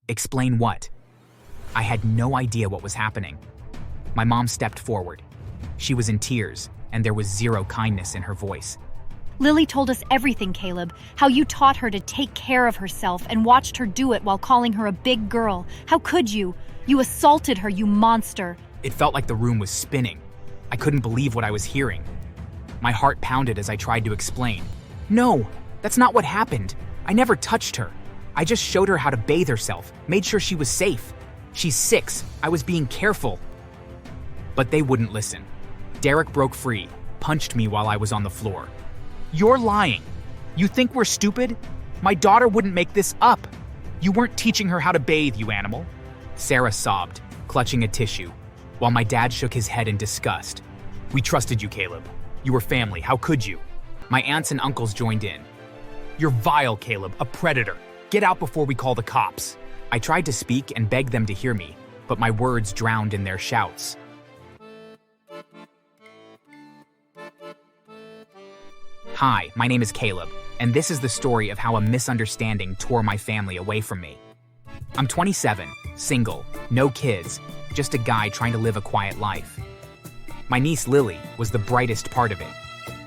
Explain what? I had no idea what was happening. My mom stepped forward. She was in tears, and there was zero kindness in her voice. Lily told us everything, Caleb. How you taught her to take care of herself and watched her do it while calling her a big girl. How could you? You assaulted her, you monster. It felt like the room was spinning. I couldn't believe what I was hearing. My heart pounded as I tried to explain. No, that's not what happened. I never touched her. I just showed her how to bathe herself, made sure she was safe. She's 6. I was being careful. But they wouldn't listen. Derek broke free, punched me while I was on the floor. You're lying. You think we're stupid? My daughter wouldn't make this up. You weren't teaching her how to bathe, you animal. Sarah sobbed, clutching a tissue, while my dad shook his head in disgust. We trusted you, Caleb. You were family. How could you? My aunts and uncles joined in. You're vile, Caleb, a predator. Get out before we call the cops. I tried to speak and beg them to hear me, but my words drowned in their shouts. Hi, my name is Caleb, and this is the story of how a misunderstanding tore my family away from me. I'm 27, single, no kids, just a guy trying to live a quiet life. My niece Lily was the brightest part of it.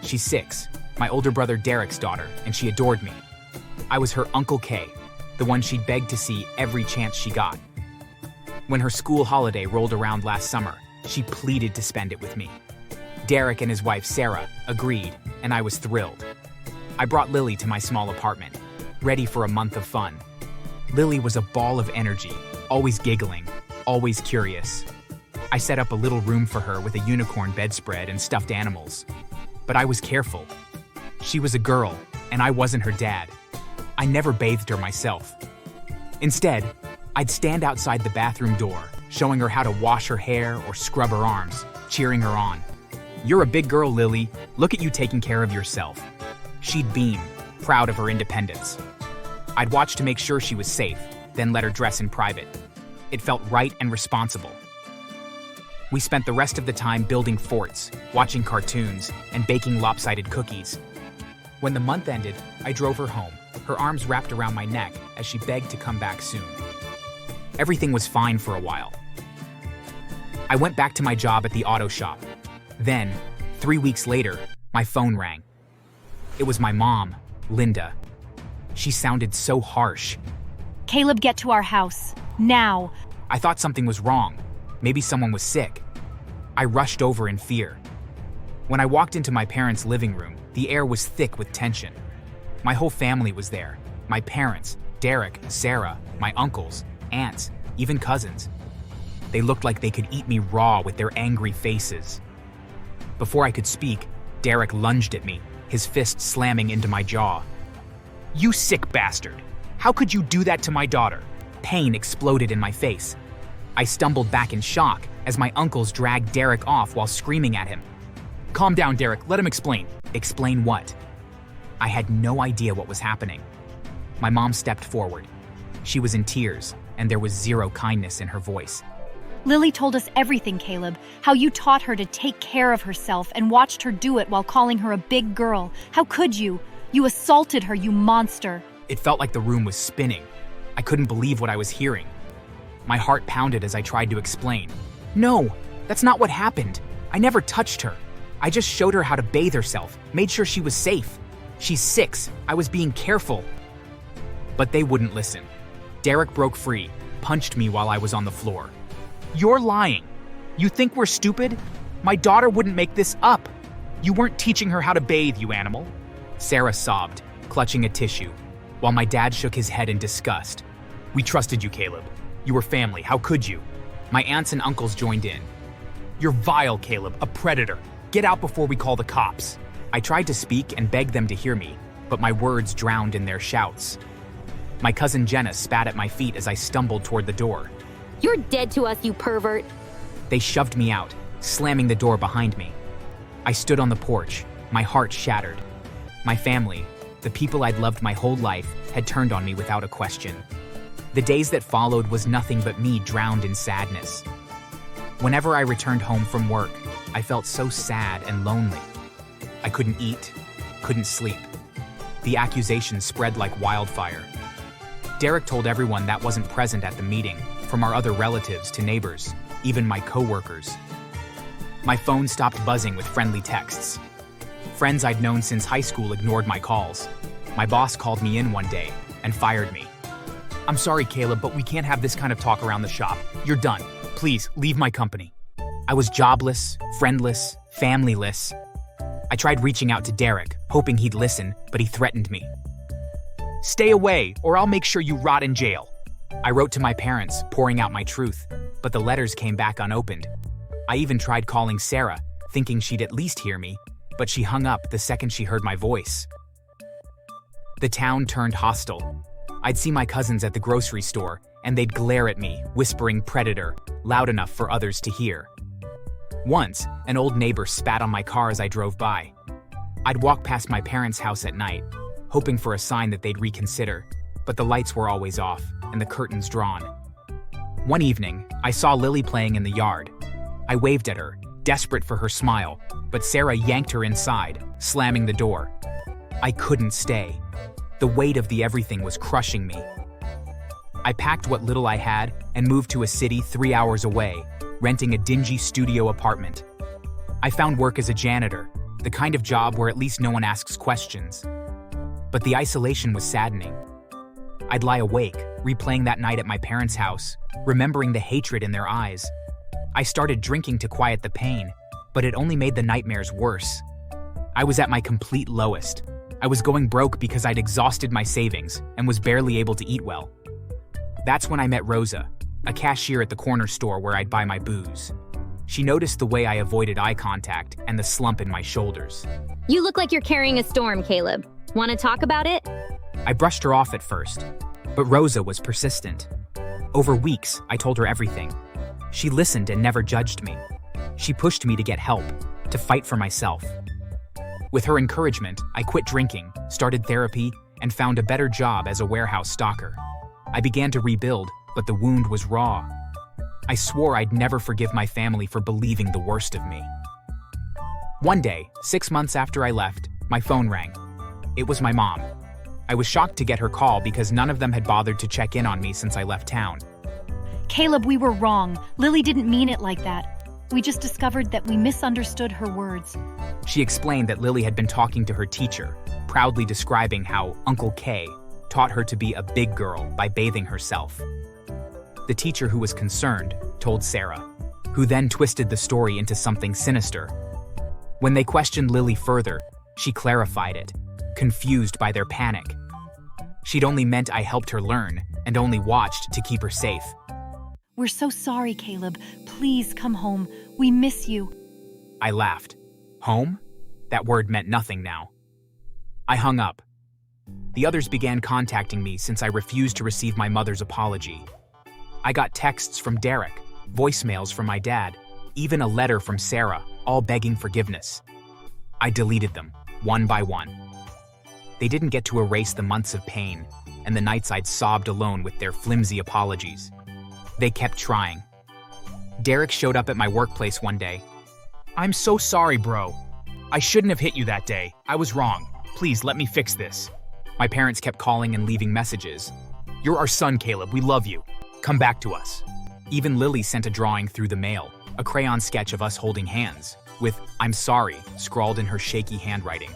She's 6, my older brother Derek's daughter, and she adored me. I was her Uncle Kay, the one she'd begged to see every chance she got. When her school holiday rolled around last summer, she pleaded to spend it with me. Derek and his wife Sarah agreed, and I was thrilled. I brought Lily to my small apartment, ready for a month of fun. Lily was a ball of energy, always giggling, always curious. I set up a little room for her with a unicorn bedspread and stuffed animals. But I was careful. She was a girl, and I wasn't her dad. I never bathed her myself. Instead, I'd stand outside the bathroom door, showing her how to wash her hair or scrub her arms, cheering her on. You're a big girl, Lily. Look at you taking care of yourself. She'd beam, proud of her independence. I'd watch to make sure she was safe, then let her dress in private. It felt right and responsible. We spent the rest of the time building forts, watching cartoons, and baking lopsided cookies. When the month ended, I drove her home, her arms wrapped around my neck as she begged to come back soon. Everything was fine for a while. I went back to my job at the auto shop. Then, 3 weeks later, my phone rang. It was my mom, Linda. She sounded so harsh. Caleb, get to our house. Now. I thought something was wrong. Maybe someone was sick. I rushed over in fear. When I walked into my parents' living room, the air was thick with tension. My whole family was there. My parents, Derek, Sarah, my uncles, aunts, even cousins. They looked like they could eat me raw with their angry faces. Before I could speak, Derek lunged at me, his fist slamming into my jaw. You sick bastard! How could you do that to my daughter? Pain exploded in my face. I stumbled back in shock as my uncles dragged Derek off while screaming at him. Calm down, Derek. Let him explain. Explain what? I had no idea what was happening. My mom stepped forward. She was in tears, and there was zero kindness in her voice. Lily told us everything, Caleb. How you taught her to take care of herself and watched her do it while calling her a big girl. How could you? You assaulted her, you monster. It felt like the room was spinning. I couldn't believe what I was hearing. My heart pounded as I tried to explain. No, that's not what happened. I never touched her. I just showed her how to bathe herself, made sure she was safe. She's 6. I was being careful. But they wouldn't listen. Derek broke free, punched me while I was on the floor. You're lying. You think we're stupid? My daughter wouldn't make this up. You weren't teaching her how to bathe, you animal. Sarah sobbed, clutching a tissue, while my dad shook his head in disgust. We trusted you, Caleb. You were family. How could you? My aunts and uncles joined in. You're vile, Caleb, a predator. Get out before we call the cops. I tried to speak and beg them to hear me, but my words drowned in their shouts. My cousin Jenna spat at my feet as I stumbled toward the door. You're dead to us, you pervert. They shoved me out, slamming the door behind me. I stood on the porch, my heart shattered. My family, the people I'd loved my whole life, had turned on me without a question. The days that followed was nothing but me drowned in sadness. Whenever I returned home from work, I felt so sad and lonely. I couldn't eat, couldn't sleep. The accusations spread like wildfire. Derek told everyone that wasn't present at the meeting, from our other relatives to neighbors, even my coworkers. My phone stopped buzzing with friendly texts. Friends I'd known since high school ignored my calls. My boss called me in one day and fired me. "I'm sorry, Caleb, but we can't have this kind of talk around the shop. You're done. Please, leave my company." I was jobless, friendless, familyless. I tried reaching out to Derek, hoping he'd listen, but he threatened me. "Stay away, or I'll make sure you rot in jail." I wrote to my parents, pouring out my truth, but the letters came back unopened. I even tried calling Sarah, thinking she'd at least hear me, but she hung up the second she heard my voice. The town turned hostile. I'd see my cousins at the grocery store, and they'd glare at me, whispering "predator," loud enough for others to hear. Once, an old neighbor spat on my car as I drove by. I'd walk past my parents' house at night, hoping for a sign that they'd reconsider, but the lights were always off and the curtains drawn. One evening, I saw Lily playing in the yard. I waved at her, desperate for her smile, but Sarah yanked her inside, slamming the door. I couldn't stay. The weight of the everything was crushing me. I packed what little I had and moved to a city 3 hours away, renting a dingy studio apartment. I found work as a janitor, the kind of job where at least no one asks questions. But the isolation was saddening. I'd lie awake, replaying that night at my parents' house, remembering the hatred in their eyes. I started drinking to quiet the pain, but it only made the nightmares worse. I was at my complete lowest. I was going broke because I'd exhausted my savings and was barely able to eat well. That's when I met Rosa, a cashier at the corner store where I'd buy my booze. She noticed the way I avoided eye contact and the slump in my shoulders. You look like you're carrying a storm, Caleb. Want to talk about it? I brushed her off at first, but Rosa was persistent. Over weeks, I told her everything. She listened and never judged me. She pushed me to get help, to fight for myself. With her encouragement, I quit drinking, started therapy, and found a better job as a warehouse stocker. I began to rebuild, but the wound was raw. I swore I'd never forgive my family for believing the worst of me. One day, 6 months after I left, my phone rang. It was my mom. I was shocked to get her call because none of them had bothered to check in on me since I left town. Caleb, we were wrong. Lily didn't mean it like that. We just discovered that we misunderstood her words. She explained that Lily had been talking to her teacher, proudly describing how Uncle K taught her to be a big girl by bathing herself. The teacher, who was concerned, told Sarah, who then twisted the story into something sinister. When they questioned Lily further, she clarified it, confused by their panic. She'd only meant I helped her learn and only watched to keep her safe. We're so sorry, Caleb. Please come home. We miss you. I laughed. Home? That word meant nothing now. I hung up. The others began contacting me since I refused to receive my mother's apology. I got texts from Derek, voicemails from my dad, even a letter from Sarah, all begging forgiveness. I deleted them, one by one. They didn't get to erase the months of pain and the nights I'd sobbed alone with their flimsy apologies. They kept trying. Derek showed up at my workplace one day. "I'm so sorry, bro. I shouldn't have hit you that day. I was wrong. Please let me fix this." My parents kept calling and leaving messages. "You're our son, Caleb. We love you. Come back to us." Even Lily sent a drawing through the mail, a crayon sketch of us holding hands, with "I'm sorry" scrawled in her shaky handwriting.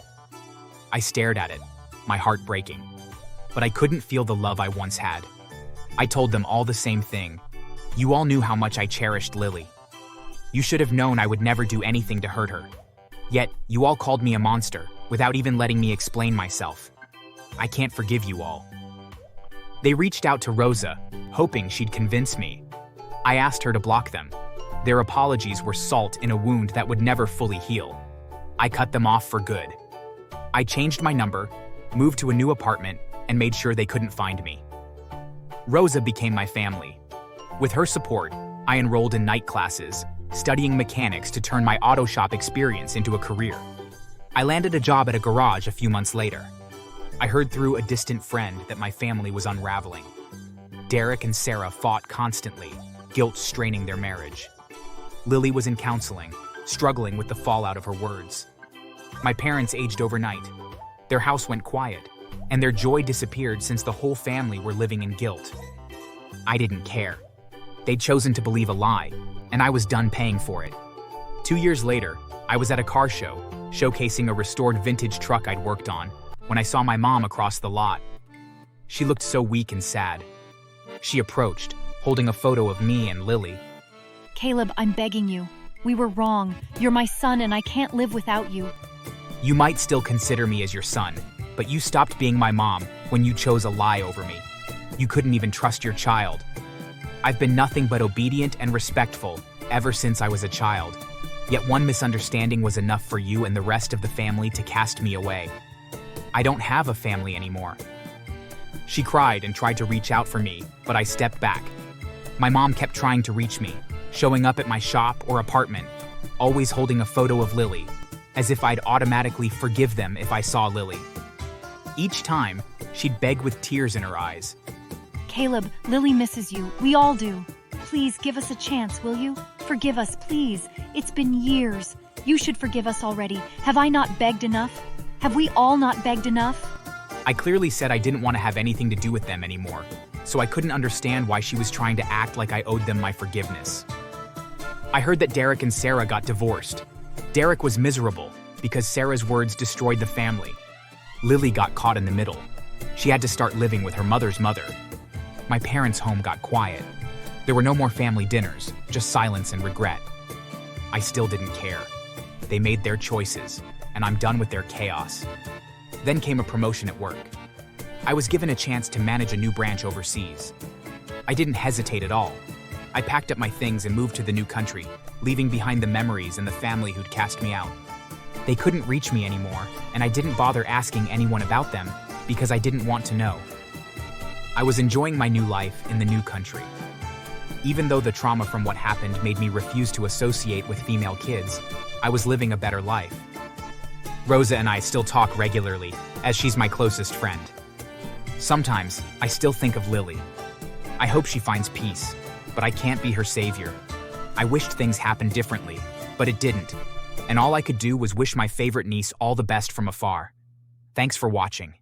I stared at it, my heart breaking. But I couldn't feel the love I once had. I told them all the same thing. You all knew how much I cherished Lily. You should have known I would never do anything to hurt her. Yet, you all called me a monster, without even letting me explain myself. I can't forgive you all. They reached out to Rosa, hoping she'd convince me. I asked her to block them. Their apologies were salt in a wound that would never fully heal. I cut them off for good. I changed my number, moved to a new apartment, and made sure they couldn't find me. Rosa became my family. With her support, I enrolled in night classes, studying mechanics to turn my auto shop experience into a career. I landed a job at a garage a few months later. I heard through a distant friend that my family was unraveling. Derek and Sarah fought constantly, guilt straining their marriage. Lily was in counseling, struggling with the fallout of her words. My parents aged overnight. Their house went quiet, and their joy disappeared since the whole family were living in guilt. I didn't care. They'd chosen to believe a lie, and I was done paying for it. 2 years later, I was at a car show, showcasing a restored vintage truck I'd worked on, when I saw my mom across the lot. She looked so weak and sad. She approached, holding a photo of me and Lily. Caleb, I'm begging you. We were wrong. You're my son and I can't live without you. You might still consider me as your son, but you stopped being my mom when you chose a lie over me. You couldn't even trust your child. I've been nothing but obedient and respectful ever since I was a child. Yet one misunderstanding was enough for you and the rest of the family to cast me away. I don't have a family anymore. She cried and tried to reach out for me, but I stepped back. My mom kept trying to reach me, showing up at my shop or apartment, always holding a photo of Lily, as if I'd automatically forgive them if I saw Lily. Each time, she'd beg with tears in her eyes. Caleb, Lily misses you. We all do. Please give us a chance, will you? Forgive us, please. It's been years. You should forgive us already. Have I not begged enough? Have we all not begged enough? I clearly said I didn't want to have anything to do with them anymore, so I couldn't understand why she was trying to act like I owed them my forgiveness. I heard that Derek and Sarah got divorced. Derek was miserable because Sarah's words destroyed the family. Lily got caught in the middle. She had to start living with her mother's mother. My parents' home got quiet. There were no more family dinners, just silence and regret. I still didn't care. They made their choices, and I'm done with their chaos. Then came a promotion at work. I was given a chance to manage a new branch overseas. I didn't hesitate at all. I packed up my things and moved to the new country, leaving behind the memories and the family who'd cast me out. They couldn't reach me anymore, and I didn't bother asking anyone about them because I didn't want to know. I was enjoying my new life in the new country. Even though the trauma from what happened made me refuse to associate with female kids, I was living a better life. Rosa and I still talk regularly, as she's my closest friend. Sometimes, I still think of Lily. I hope she finds peace, but I can't be her savior. I wished things happened differently, but it didn't. And all I could do was wish my favorite niece all the best from afar. Thanks for watching.